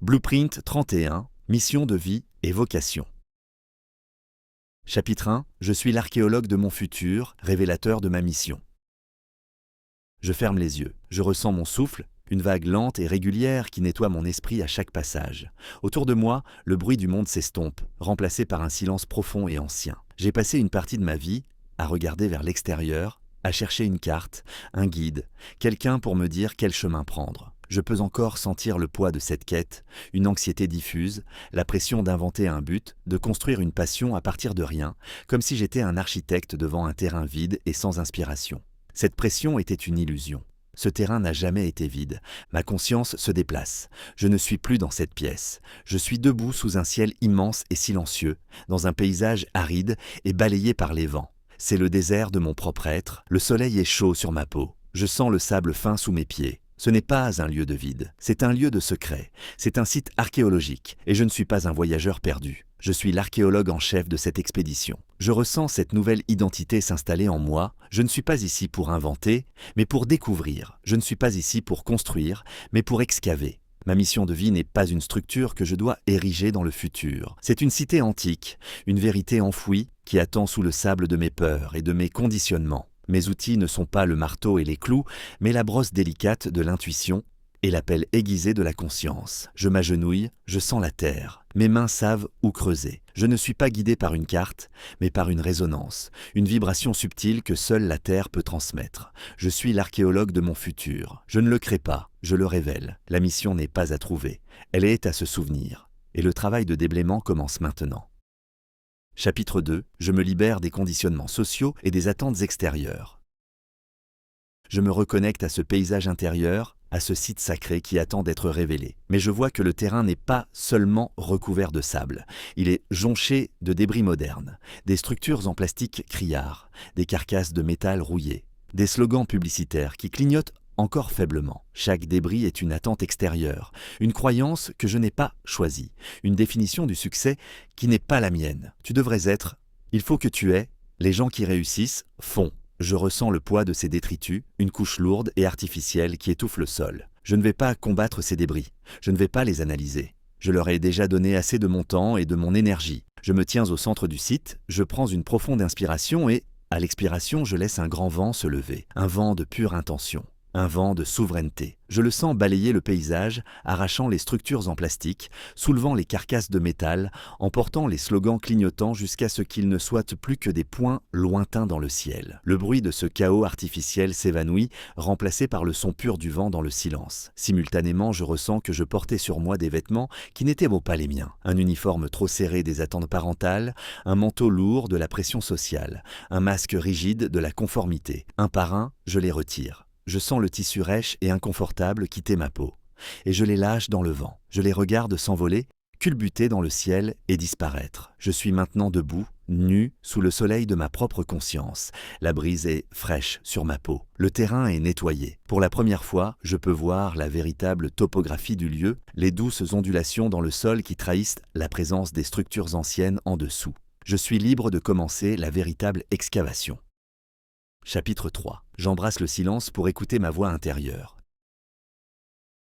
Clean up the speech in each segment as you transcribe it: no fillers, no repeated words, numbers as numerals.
Blueprint 31, mission de vie et vocation. Chapitre 1, je suis l'archéologue de mon futur, révélateur de ma mission. Je ferme les yeux, je ressens mon souffle, une vague lente et régulière qui nettoie mon esprit à chaque passage. Autour de moi, le bruit du monde s'estompe, remplacé par un silence profond et ancien. J'ai passé une partie de ma vie à regarder vers l'extérieur, à chercher une carte, un guide, quelqu'un pour me dire quel chemin prendre. Je peux encore sentir le poids de cette quête, une anxiété diffuse, la pression d'inventer un but, de construire une passion à partir de rien, comme si j'étais un architecte devant un terrain vide et sans inspiration. Cette pression était une illusion. Ce terrain n'a jamais été vide. Ma conscience se déplace. Je ne suis plus dans cette pièce. Je suis debout sous un ciel immense et silencieux, dans un paysage aride et balayé par les vents. C'est le désert de mon propre être. Le soleil est chaud sur ma peau. Je sens le sable fin sous mes pieds. Ce n'est pas un lieu de vide, c'est un lieu de secret, c'est un site archéologique, et je ne suis pas un voyageur perdu. Je suis l'archéologue en chef de cette expédition. Je ressens cette nouvelle identité s'installer en moi. Je ne suis pas ici pour inventer, mais pour découvrir. Je ne suis pas ici pour construire, mais pour excaver. Ma mission de vie n'est pas une structure que je dois ériger dans le futur. C'est une cité antique, une vérité enfouie qui attend sous le sable de mes peurs et de mes conditionnements. Mes outils ne sont pas le marteau et les clous, mais la brosse délicate de l'intuition et l'appel aiguisé de la conscience. Je m'agenouille, je sens la terre. Mes mains savent où creuser. Je ne suis pas guidé par une carte, mais par une résonance, une vibration subtile que seule la terre peut transmettre. Je suis l'archéologue de mon futur. Je ne le crée pas, je le révèle. La mission n'est pas à trouver, elle est à se souvenir. Et le travail de déblaiement commence maintenant. Chapitre 2, je me libère des conditionnements sociaux et des attentes extérieures. Je me reconnecte à ce paysage intérieur, à ce site sacré qui attend d'être révélé. Mais je vois que le terrain n'est pas seulement recouvert de sable. Il est jonché de débris modernes, des structures en plastique criard, des carcasses de métal rouillées, des slogans publicitaires qui clignotent encore faiblement. Chaque débris est une attente extérieure, une croyance que je n'ai pas choisie, une définition du succès qui n'est pas la mienne. Tu devrais être, il faut que tu aies, les gens qui réussissent font. Je ressens le poids de ces détritus, une couche lourde et artificielle qui étouffe le sol. Je ne vais pas combattre ces débris, je ne vais pas les analyser. Je leur ai déjà donné assez de mon temps et de mon énergie. Je me tiens au centre du site, je prends une profonde inspiration et, à l'expiration, je laisse un grand vent se lever, un vent de pure intention. Un vent de souveraineté. Je le sens balayer le paysage, arrachant les structures en plastique, soulevant les carcasses de métal, emportant les slogans clignotants jusqu'à ce qu'ils ne soient plus que des points lointains dans le ciel. Le bruit de ce chaos artificiel s'évanouit, remplacé par le son pur du vent dans le silence. Simultanément, je ressens que je portais sur moi des vêtements qui n'étaient pas les miens. Un uniforme trop serré des attentes parentales, un manteau lourd de la pression sociale, un masque rigide de la conformité. Un par un, je les retire. Je sens le tissu rêche et inconfortable quitter ma peau, et je les lâche dans le vent. Je les regarde s'envoler, culbuter dans le ciel et disparaître. Je suis maintenant debout, nu, sous le soleil de ma propre conscience. La brise est fraîche sur ma peau. Le terrain est nettoyé. Pour la première fois, je peux voir la véritable topographie du lieu, les douces ondulations dans le sol qui trahissent la présence des structures anciennes en dessous. Je suis libre de commencer la véritable excavation. Chapitre 3. J'embrasse le silence pour écouter ma voix intérieure.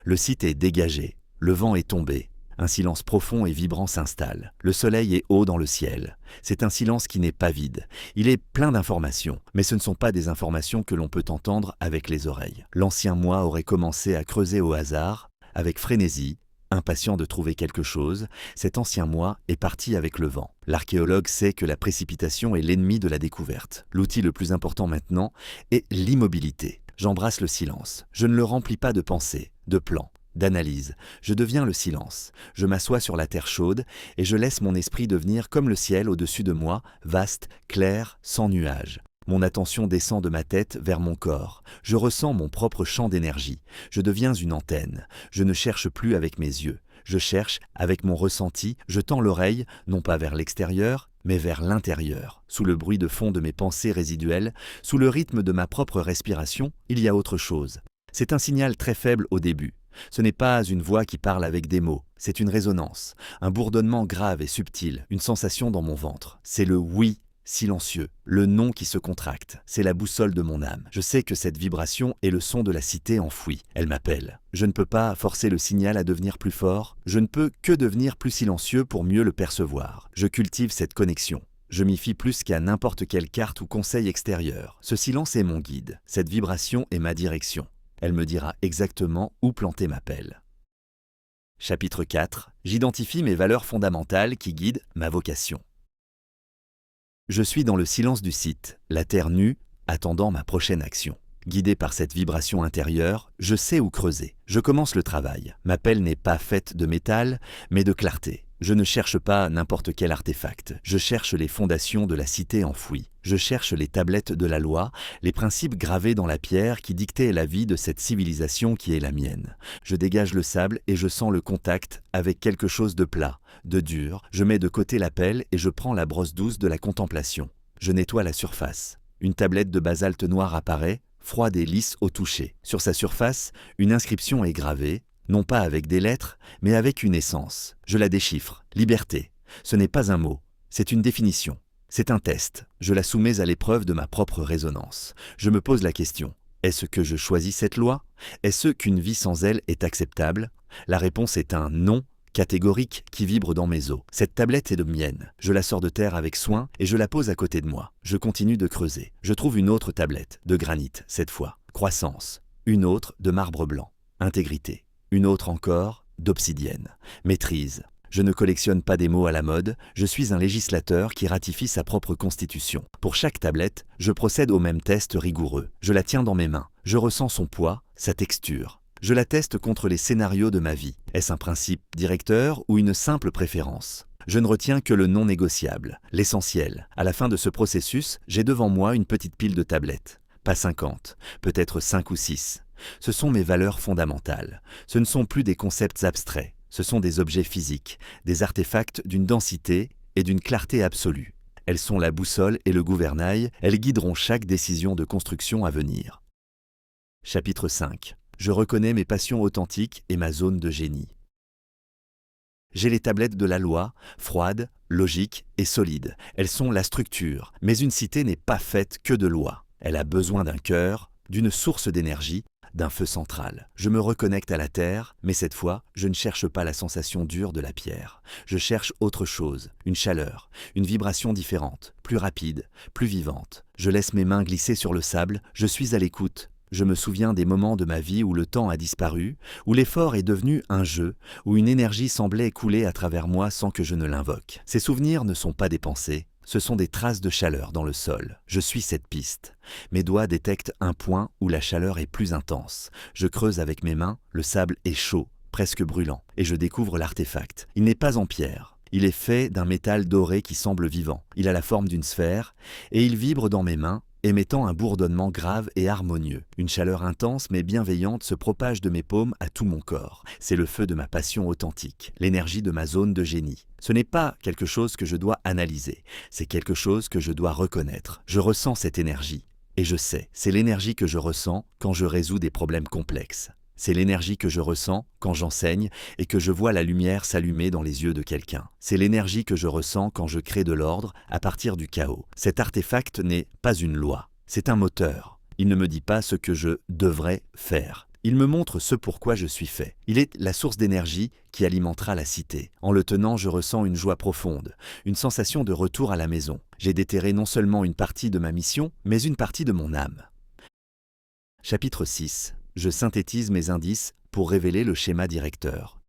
Le site est dégagé, le vent est tombé, un silence profond et vibrant s'installe. Le soleil est haut dans le ciel. C'est un silence qui n'est pas vide. Il est plein d'informations, mais ce ne sont pas des informations que l'on peut entendre avec les oreilles. L'ancien moi aurait commencé à creuser au hasard, avec frénésie. Impatient de trouver quelque chose, cet ancien moi est parti avec le vent. L'archéologue sait que la précipitation est l'ennemi de la découverte. L'outil le plus important maintenant est l'immobilité. J'embrasse le silence. Je ne le remplis pas de pensées, de plans, d'analyses. Je deviens le silence. Je m'assois sur la terre chaude et je laisse mon esprit devenir comme le ciel au-dessus de moi, vaste, clair, sans nuages. Mon attention descend de ma tête vers mon corps. Je ressens mon propre champ d'énergie. Je deviens une antenne. Je ne cherche plus avec mes yeux. Je cherche avec mon ressenti. Je tends l'oreille, non pas vers l'extérieur, mais vers l'intérieur. Sous le bruit de fond de mes pensées résiduelles, sous le rythme de ma propre respiration, il y a autre chose. C'est un signal très faible au début. Ce n'est pas une voix qui parle avec des mots, c'est une résonance, un bourdonnement grave et subtil, une sensation dans mon ventre. C'est le oui silencieux, le non qui se contracte. C'est la boussole de mon âme. Je sais que cette vibration est le son de la cité enfouie. Elle m'appelle. Je ne peux pas forcer le signal à devenir plus fort. Je ne peux que devenir plus silencieux pour mieux le percevoir. Je cultive cette connexion. Je m'y fie plus qu'à n'importe quelle carte ou conseil extérieur. Ce silence est mon guide. Cette vibration est ma direction. Elle me dira exactement où planter ma pelle. Chapitre 4. J'identifie mes valeurs fondamentales qui guident ma vocation. Je suis dans le silence du site, la terre nue, attendant ma prochaine action. Guidé par cette vibration intérieure, je sais où creuser. Je commence le travail. Ma pelle n'est pas faite de métal, mais de clarté. Je ne cherche pas n'importe quel artefact. Je cherche les fondations de la cité enfouie. Je cherche les tablettes de la loi, les principes gravés dans la pierre qui dictaient la vie de cette civilisation qui est la mienne. Je dégage le sable et je sens le contact avec quelque chose de plat, de dur. Je mets de côté la pelle et je prends la brosse douce de la contemplation. Je nettoie la surface. Une tablette de basalte noir apparaît, froide et lisse au toucher. Sur sa surface, une inscription est gravée, non pas avec des lettres, mais avec une essence. Je la déchiffre. Liberté. Ce n'est pas un mot, c'est une définition. C'est un test. Je la soumets à l'épreuve de ma propre résonance. Je me pose la question. Est-ce que je choisis cette loi? Est-ce qu'une vie sans elle est acceptable? La réponse est un non catégorique qui vibre dans mes os. Cette tablette est de mienne. Je la sors de terre avec soin et je la pose à côté de moi. Je continue de creuser. Je trouve une autre tablette, de granit cette fois. Croissance. Une autre de marbre blanc. Intégrité. Une autre encore d'obsidienne. Maîtrise. Je ne collectionne pas des mots à la mode, je suis un législateur qui ratifie sa propre constitution. Pour chaque tablette, je procède au même test rigoureux. Je la tiens dans mes mains. Je ressens son poids, sa texture. Je la teste contre les scénarios de ma vie. Est-ce un principe directeur ou une simple préférence? Je ne retiens que le non négociable, l'essentiel. À la fin de ce processus, j'ai devant moi une petite pile de tablettes. Pas 50, peut-être 5 ou 6. Ce sont mes valeurs fondamentales. Ce ne sont plus des concepts abstraits. Ce sont des objets physiques, des artefacts d'une densité et d'une clarté absolue. Elles sont la boussole et le gouvernail, elles guideront chaque décision de construction à venir. Chapitre 5. Je reconnais mes passions authentiques et ma zone de génie. J'ai les tablettes de la loi, froides, logiques et solides. Elles sont la structure, mais une cité n'est pas faite que de lois. Elle a besoin d'un cœur, d'une source d'énergie, d'un feu central. Je me reconnecte à la terre, mais cette fois, je ne cherche pas la sensation dure de la pierre. Je cherche autre chose, une chaleur, une vibration différente, plus rapide, plus vivante. Je laisse mes mains glisser sur le sable, je suis à l'écoute. Je me souviens des moments de ma vie où le temps a disparu, où l'effort est devenu un jeu, où une énergie semblait couler à travers moi sans que je ne l'invoque. Ces souvenirs ne sont pas des pensées, ce sont des traces de chaleur dans le sol. Je suis cette piste. Mes doigts détectent un point où la chaleur est plus intense. Je creuse avec mes mains, le sable est chaud, presque brûlant, et je découvre l'artefact. Il n'est pas en pierre. Il est fait d'un métal doré qui semble vivant. Il a la forme d'une sphère, et il vibre dans mes mains, émettant un bourdonnement grave et harmonieux. Une chaleur intense mais bienveillante se propage de mes paumes à tout mon corps. C'est le feu de ma passion authentique, l'énergie de ma zone de génie. Ce n'est pas quelque chose que je dois analyser, c'est quelque chose que je dois reconnaître. Je ressens cette énergie, et je sais, c'est l'énergie que je ressens quand je résous des problèmes complexes. C'est l'énergie que je ressens quand j'enseigne et que je vois la lumière s'allumer dans les yeux de quelqu'un. C'est l'énergie que je ressens quand je crée de l'ordre à partir du chaos. Cet artefact n'est pas une loi, c'est un moteur. Il ne me dit pas ce que je devrais faire. Il me montre ce pourquoi je suis fait. Il est la source d'énergie qui alimentera la cité. En le tenant, je ressens une joie profonde, une sensation de retour à la maison. J'ai déterré non seulement une partie de ma mission, mais une partie de mon âme. Chapitre 6. Je synthétise mes indices pour révéler le schéma directeur.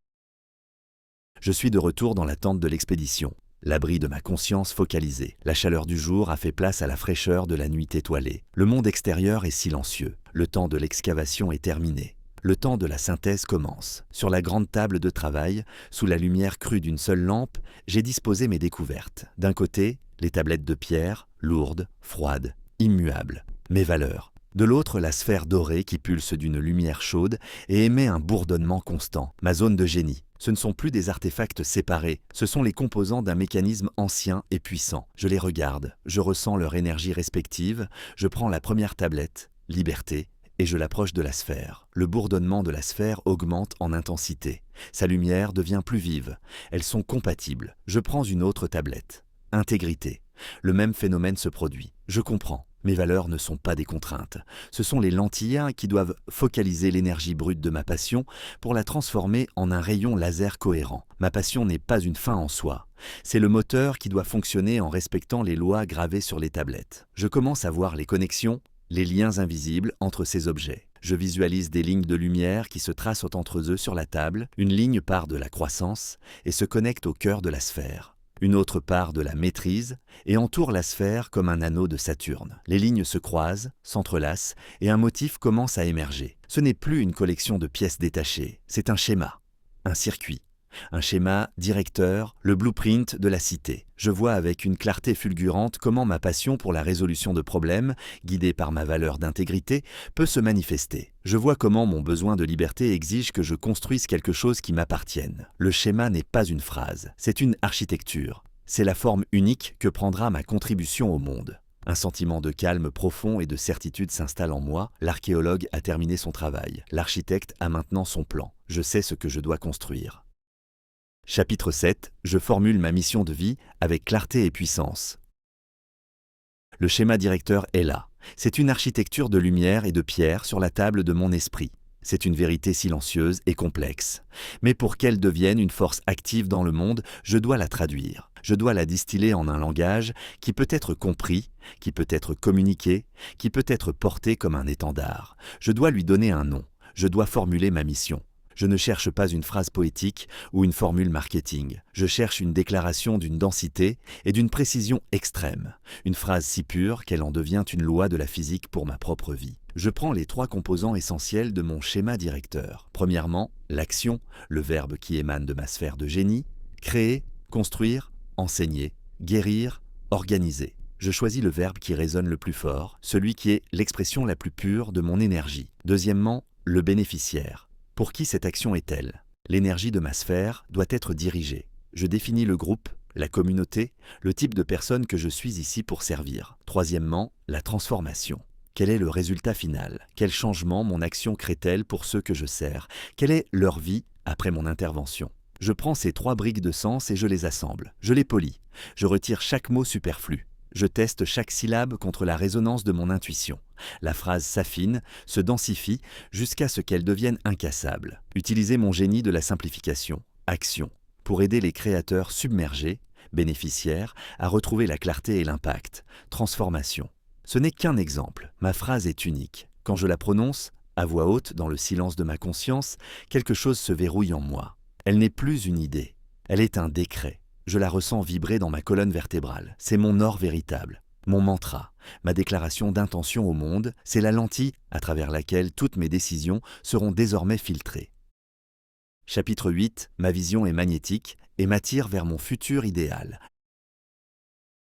Je suis de retour dans la tente de l'expédition, l'abri de ma conscience focalisée. La chaleur du jour a fait place à la fraîcheur de la nuit étoilée. Le monde extérieur est silencieux. Le temps de l'excavation est terminé. Le temps de la synthèse commence. Sur la grande table de travail, sous la lumière crue d'une seule lampe, j'ai disposé mes découvertes. D'un côté, les tablettes de pierre, lourdes, froides, immuables. Mes valeurs. De l'autre, la sphère dorée qui pulse d'une lumière chaude et émet un bourdonnement constant. Ma zone de génie. Ce ne sont plus des artefacts séparés, ce sont les composants d'un mécanisme ancien et puissant. Je les regarde, je ressens leur énergie respective, je prends la première tablette, liberté, et je l'approche de la sphère. Le bourdonnement de la sphère augmente en intensité. Sa lumière devient plus vive. Elles sont compatibles. Je prends une autre tablette. Intégrité. Le même phénomène se produit. Je comprends. Mes valeurs ne sont pas des contraintes. Ce sont les lentilles qui doivent focaliser l'énergie brute de ma passion pour la transformer en un rayon laser cohérent. Ma passion n'est pas une fin en soi. C'est le moteur qui doit fonctionner en respectant les lois gravées sur les tablettes. Je commence à voir les connexions, les liens invisibles entre ces objets. Je visualise des lignes de lumière qui se tracent entre eux sur la table. Une ligne part de la croissance et se connecte au cœur de la sphère. Une autre part de la maîtrise et entoure la sphère comme un anneau de Saturne. Les lignes se croisent, s'entrelacent et un motif commence à émerger. Ce n'est plus une collection de pièces détachées, c'est un schéma, un circuit. Un schéma directeur, le blueprint de la cité. Je vois avec une clarté fulgurante comment ma passion pour la résolution de problèmes, guidée par ma valeur d'intégrité, peut se manifester. Je vois comment mon besoin de liberté exige que je construise quelque chose qui m'appartienne. Le schéma n'est pas une phrase, c'est une architecture. C'est la forme unique que prendra ma contribution au monde. Un sentiment de calme profond et de certitude s'installe en moi. L'archéologue a terminé son travail. L'architecte a maintenant son plan. Je sais ce que je dois construire. Chapitre 7. Je formule ma mission de vie avec clarté et puissance. Le schéma directeur est là. C'est une architecture de lumière et de pierre sur la table de mon esprit. C'est une vérité silencieuse et complexe. Mais pour qu'elle devienne une force active dans le monde, je dois la traduire. Je dois la distiller en un langage qui peut être compris, qui peut être communiqué, qui peut être porté comme un étendard. Je dois lui donner un nom. Je dois formuler ma mission. Je ne cherche pas une phrase poétique ou une formule marketing. Je cherche une déclaration d'une densité et d'une précision extrême. Une phrase si pure qu'elle en devient une loi de la physique pour ma propre vie. Je prends les 3 composants essentiels de mon schéma directeur. Premièrement, l'action, le verbe qui émane de ma sphère de génie. Créer, construire, enseigner, guérir, organiser. Je choisis le verbe qui résonne le plus fort, celui qui est l'expression la plus pure de mon énergie. Deuxièmement, le bénéficiaire. Pour qui cette action est-elle? L'énergie de ma sphère doit être dirigée. Je définis le groupe, la communauté, le type de personne que je suis ici pour servir. Troisièmement, la transformation. Quel est le résultat final? Quel changement mon action crée-t-elle pour ceux que je sers? Quelle est leur vie après mon intervention? Je prends ces 3 briques de sens et je les assemble. Je les polis. Je retire chaque mot superflu. Je teste chaque syllabe contre la résonance de mon intuition. La phrase s'affine, se densifie, jusqu'à ce qu'elle devienne incassable. Utiliser mon génie de la simplification, action, pour aider les créateurs submergés, bénéficiaires, à retrouver la clarté et l'impact, transformation. Ce n'est qu'un exemple, ma phrase est unique. Quand je la prononce, à voix haute, dans le silence de ma conscience, quelque chose se verrouille en moi. Elle n'est plus une idée, elle est un décret. Je la ressens vibrer dans ma colonne vertébrale. C'est mon or véritable, mon mantra, ma déclaration d'intention au monde, c'est la lentille à travers laquelle toutes mes décisions seront désormais filtrées. Chapitre 8. Ma vision est magnétique et m'attire vers mon futur idéal.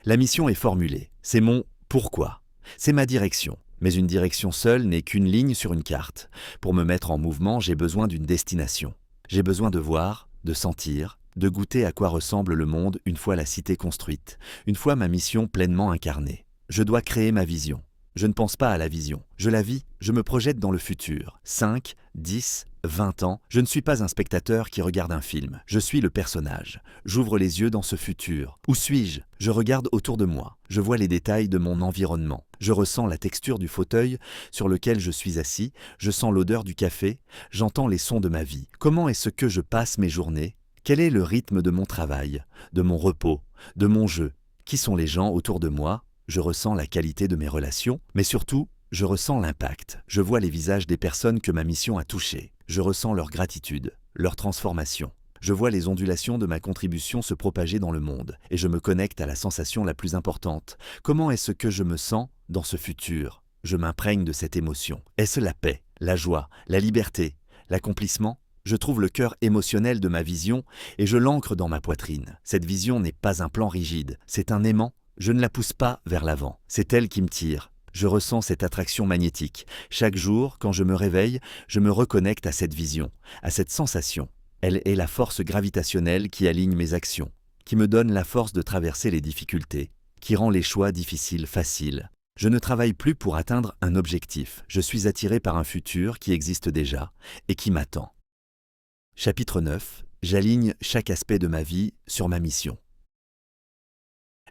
La mission est formulée, c'est mon pourquoi, c'est ma direction. Mais une direction seule n'est qu'une ligne sur une carte. Pour me mettre en mouvement, j'ai besoin d'une destination. J'ai besoin de voir, de sentir, de goûter à quoi ressemble le monde une fois la cité construite, une fois ma mission pleinement incarnée. Je dois créer ma vision. Je ne pense pas à la vision. Je la vis, je me projette dans le futur. 5, 10, 20 ans, je ne suis pas un spectateur qui regarde un film. Je suis le personnage. J'ouvre les yeux dans ce futur. Où suis-je? Je regarde autour de moi. Je vois les détails de mon environnement. Je ressens la texture du fauteuil sur lequel je suis assis. Je sens l'odeur du café. J'entends les sons de ma vie. Comment est-ce que je passe mes journées? Quel est le rythme de mon travail, de mon repos, de mon jeu? Qui sont les gens autour de moi? Je ressens la qualité de mes relations, mais surtout, je ressens l'impact. Je vois les visages des personnes que ma mission a touchées. Je ressens leur gratitude, leur transformation. Je vois les ondulations de ma contribution se propager dans le monde, et je me connecte à la sensation la plus importante. Comment est-ce que je me sens dans ce futur? Je m'imprègne de cette émotion. Est-ce la paix, la joie, la liberté, l'accomplissement? Je trouve le cœur émotionnel de ma vision et je l'ancre dans ma poitrine. Cette vision n'est pas un plan rigide, c'est un aimant. Je ne la pousse pas vers l'avant, c'est elle qui me tire. Je ressens cette attraction magnétique. Chaque jour, quand je me réveille, je me reconnecte à cette vision, à cette sensation. Elle est la force gravitationnelle qui aligne mes actions, qui me donne la force de traverser les difficultés, qui rend les choix difficiles faciles. Je ne travaille plus pour atteindre un objectif. Je suis attiré par un futur qui existe déjà et qui m'attend. Chapitre 9. J'aligne chaque aspect de ma vie sur ma mission.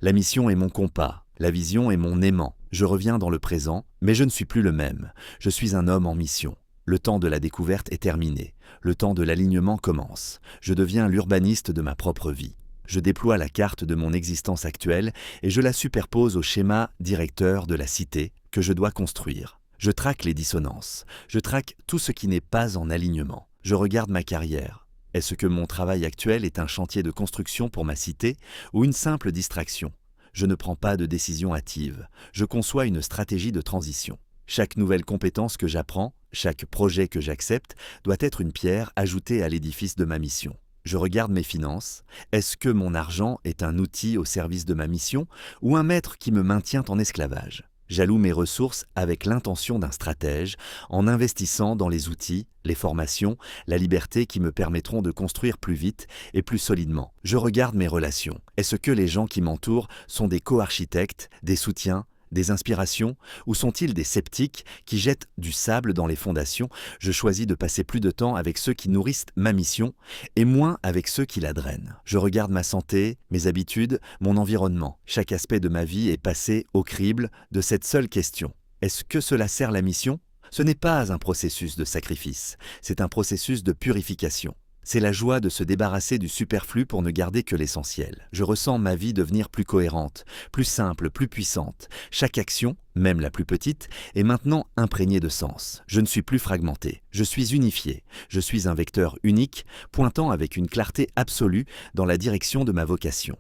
La mission est mon compas, la vision est mon aimant. Je reviens dans le présent, mais je ne suis plus le même. Je suis un homme en mission. Le temps de la découverte est terminé. Le temps de l'alignement commence. Je deviens l'urbaniste de ma propre vie. Je déploie la carte de mon existence actuelle et je la superpose au schéma directeur de la cité que je dois construire. Je traque les dissonances. Je traque tout ce qui n'est pas en alignement. Je regarde ma carrière. Est-ce que mon travail actuel est un chantier de construction pour ma cité ou une simple distraction? Je ne prends pas de décision hâtive. Je conçois une stratégie de transition. Chaque nouvelle compétence que j'apprends, chaque projet que j'accepte, doit être une pierre ajoutée à l'édifice de ma mission. Je regarde mes finances. Est-ce que mon argent est un outil au service de ma mission ou un maître qui me maintient en esclavage? J'alloue mes ressources avec l'intention d'un stratège en investissant dans les outils, les formations, la liberté qui me permettront de construire plus vite et plus solidement. Je regarde mes relations. Est-ce que les gens qui m'entourent sont des co-architectes, des soutiens, des inspirations, ou sont-ils des sceptiques qui jettent du sable dans les fondations? Je choisis de passer plus de temps avec ceux qui nourrissent ma mission et moins avec ceux qui la drainent. Je regarde ma santé, mes habitudes, mon environnement. Chaque aspect de ma vie est passé au crible de cette seule question. Est-ce que cela sert la mission? Ce n'est pas un processus de sacrifice, c'est un processus de purification. C'est la joie de se débarrasser du superflu pour ne garder que l'essentiel. Je ressens ma vie devenir plus cohérente, plus simple, plus puissante. Chaque action, même la plus petite, est maintenant imprégnée de sens. Je ne suis plus fragmenté, je suis unifié. Je suis un vecteur unique, pointant avec une clarté absolue dans la direction de ma vocation.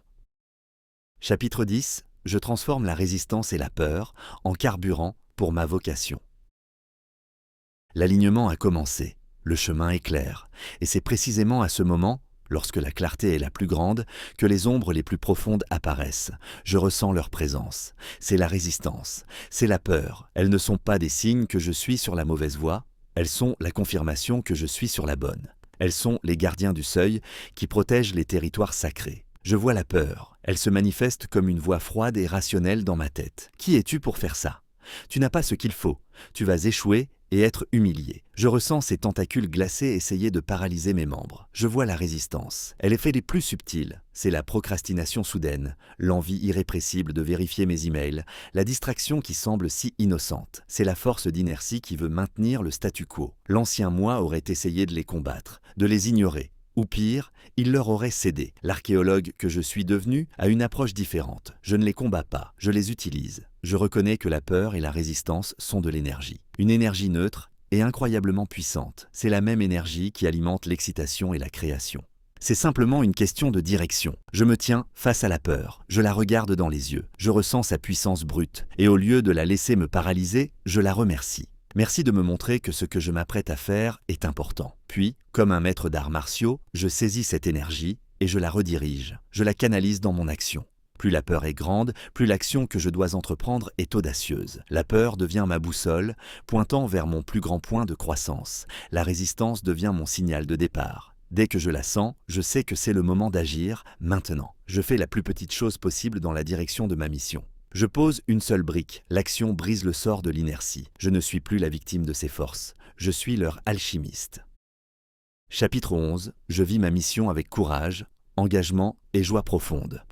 Chapitre 10. Je transforme la résistance et la peur en carburant pour ma vocation. L'alignement a commencé. Le chemin est clair, et c'est précisément à ce moment, lorsque la clarté est la plus grande, que les ombres les plus profondes apparaissent. Je ressens leur présence. C'est la résistance, c'est la peur. Elles ne sont pas des signes que je suis sur la mauvaise voie, elles sont la confirmation que je suis sur la bonne. Elles sont les gardiens du seuil qui protègent les territoires sacrés. Je vois la peur. Elle se manifeste comme une voix froide et rationnelle dans ma tête. Qui es-tu pour faire ça? Tu n'as pas ce qu'il faut. Tu vas échouer et être humilié. Je ressens ces tentacules glacés essayer de paralyser mes membres. Je vois la résistance. Elle est faite des plus subtiles. C'est la procrastination soudaine, l'envie irrépressible de vérifier mes emails, la distraction qui semble si innocente. C'est la force d'inertie qui veut maintenir le statu quo. L'ancien moi aurait essayé de les combattre, de les ignorer. Ou pire, il leur aurait cédé. L'archéologue que je suis devenu a une approche différente. Je ne les combats pas, je les utilise. Je reconnais que la peur et la résistance sont de l'énergie. Une énergie neutre et incroyablement puissante. C'est la même énergie qui alimente l'excitation et la création. C'est simplement une question de direction. Je me tiens face à la peur, je la regarde dans les yeux, je ressens sa puissance brute, et au lieu de la laisser me paralyser, je la remercie. Merci de me montrer que ce que je m'apprête à faire est important. Puis, comme un maître d'arts martiaux, je saisis cette énergie et je la redirige. Je la canalise dans mon action. Plus la peur est grande, plus l'action que je dois entreprendre est audacieuse. La peur devient ma boussole, pointant vers mon plus grand point de croissance. La résistance devient mon signal de départ. Dès que je la sens, je sais que c'est le moment d'agir, maintenant. Je fais la plus petite chose possible dans la direction de ma mission. Je pose une seule brique, l'action brise le sort de l'inertie. Je ne suis plus la victime de ses forces, je suis leur alchimiste. Chapitre 11. Je vis ma mission avec courage, engagement et joie profonde.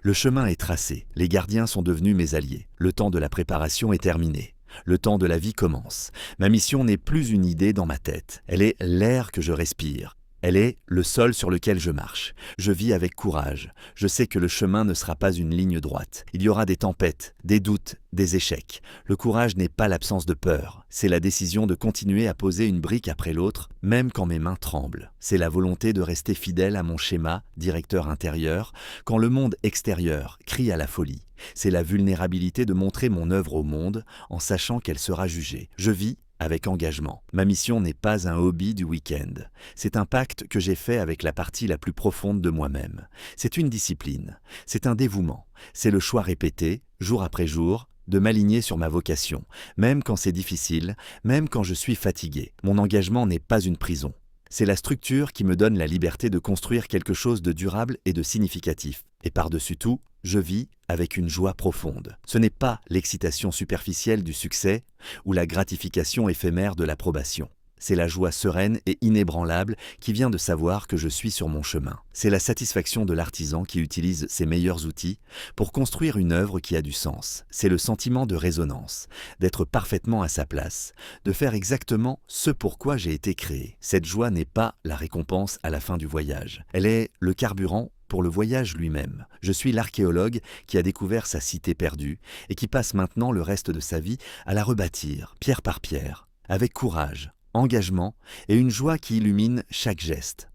Le chemin est tracé, les gardiens sont devenus mes alliés. Le temps de la préparation est terminé. Le temps de la vie commence. Ma mission n'est plus une idée dans ma tête, elle est l'air que je respire. Elle est le sol sur lequel je marche. Je vis avec courage. Je sais que le chemin ne sera pas une ligne droite. Il y aura des tempêtes, des doutes, des échecs. Le courage n'est pas l'absence de peur. C'est la décision de continuer à poser une brique après l'autre, même quand mes mains tremblent. C'est la volonté de rester fidèle à mon schéma, directeur intérieur, quand le monde extérieur crie à la folie. C'est la vulnérabilité de montrer mon œuvre au monde, en sachant qu'elle sera jugée. Je vis avec engagement. Ma mission n'est pas un hobby du week-end. C'est un pacte que j'ai fait avec la partie la plus profonde de moi-même. C'est une discipline. C'est un dévouement. C'est le choix répété, jour après jour, de m'aligner sur ma vocation, même quand c'est difficile, même quand je suis fatigué. Mon engagement n'est pas une prison. C'est la structure qui me donne la liberté de construire quelque chose de durable et de significatif. Et par-dessus tout, je vis avec une joie profonde. Ce n'est pas l'excitation superficielle du succès ou la gratification éphémère de l'approbation. c'est la joie sereine et inébranlable qui vient de savoir que je suis sur mon chemin. C'est la satisfaction de l'artisan qui utilise ses meilleurs outils pour construire une œuvre qui a du sens. C'est le sentiment de résonance, d'être parfaitement à sa place, de faire exactement ce pourquoi j'ai été créé. Cette joie n'est pas la récompense à la fin du voyage. Elle est le carburant pour le voyage lui-même. Je suis l'archéologue qui a découvert sa cité perdue et qui passe maintenant le reste de sa vie à la rebâtir, pierre par pierre, avec courage, engagement et une joie qui illumine chaque geste.